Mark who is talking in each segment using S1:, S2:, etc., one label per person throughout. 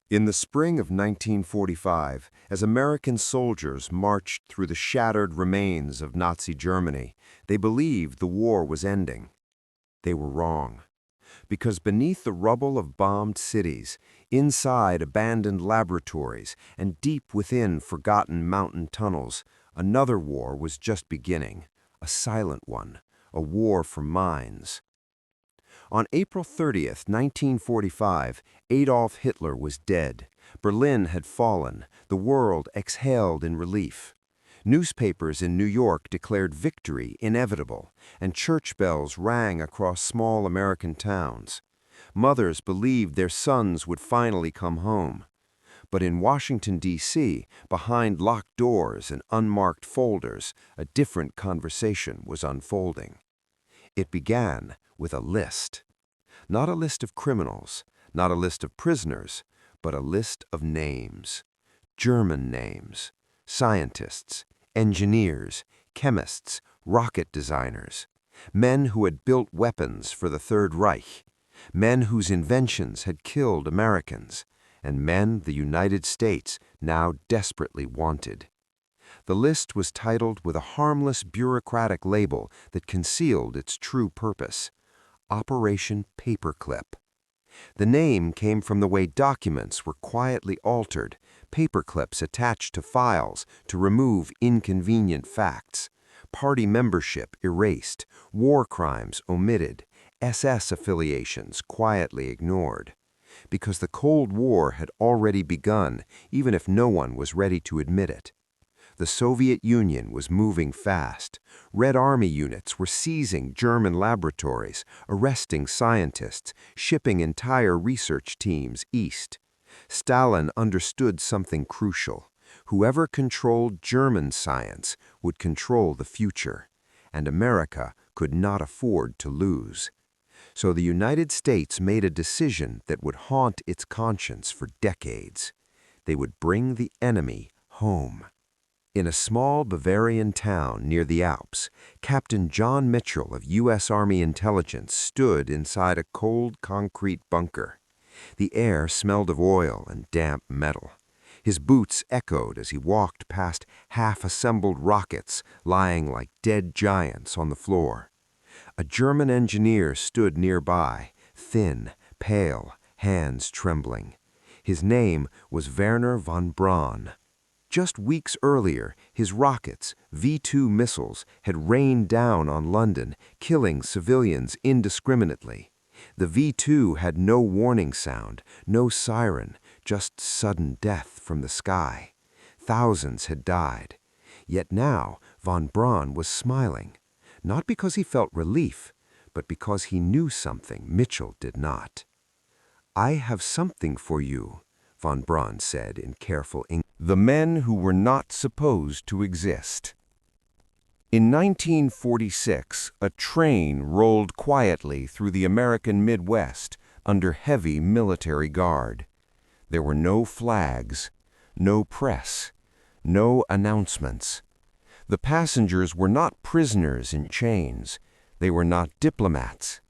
S1: In the spring of 1945, as American soldiers marched through the shattered remains of Nazi Germany, they believed the war was ending. They were wrong. Because beneath the rubble of bombed cities, inside abandoned laboratories, and deep within forgotten mountain tunnels, another war was just beginning, a silent one, a war for minds. On April 30th, 1945, Adolf Hitler was dead. Berlin had fallen. The world exhaled in relief. Newspapers in New York declared victory inevitable, and church bells rang across small American towns. Mothers believed their sons would finally come home. But in Washington, D.C., behind locked doors and unmarked folders, a different conversation was unfolding. It began with a list. Not a list of criminals, not a list of prisoners, but a list of names. German names. Scientists, engineers, chemists, rocket designers. Men who had built weapons for the Third Reich. Men whose inventions had killed Americans. And men the United States now desperately wanted. The list was titled with a harmless bureaucratic label that concealed its true purpose: Operation Paperclip. The name came from the way documents were quietly altered, paperclips attached to files to remove inconvenient facts, party membership erased, war crimes omitted, SS affiliations quietly ignored. Because the Cold War had already begun, even if no one was ready to admit it. The Soviet Union was moving fast. Red Army units were seizing German laboratories, arresting scientists, shipping entire research teams east. Stalin understood something crucial. Whoever controlled German science would control the future, and America could not afford to lose. So the United States made a decision that would haunt its conscience for decades. They would bring the enemy home. In a small Bavarian town near the Alps, Captain John Mitchell of U.S. Army Intelligence stood inside a cold concrete bunker. The air smelled of oil and damp metal. His boots echoed as he walked past half-assembled rockets lying like dead giants on the floor. A German engineer stood nearby, thin, pale, hands trembling. His name was Wernher von Braun. Just weeks earlier, his rockets, V-2 missiles, had rained down on London, killing civilians indiscriminately. The V-2 had no warning sound, no siren, just sudden death from the sky. Thousands had died. Yet now, von Braun was smiling, not because he felt relief, but because he knew something Mitchell did not. "I have something for you," von Braun said in careful English. The men who were not supposed to exist. In 1946, a train rolled quietly through the American Midwest under heavy military guard. There were no flags, no press, no announcements. The passengers were not prisoners in chains. They were not diplomats.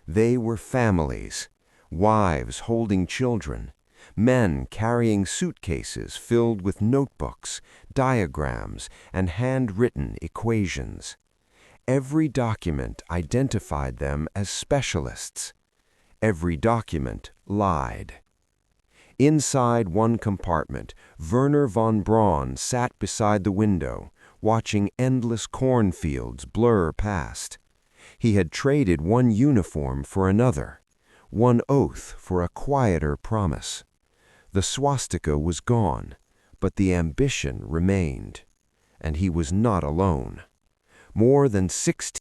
S1: They were families, wives holding children, men carrying suitcases filled with notebooks, diagrams, and handwritten equations. Every document identified them as specialists. Every document lied. Inside one compartment, Wernher von Braun sat beside the window, watching endless cornfields blur past. He had traded one uniform for another, one oath for a quieter promise. The swastika was gone, but the ambition remained. And he was not alone. More than 16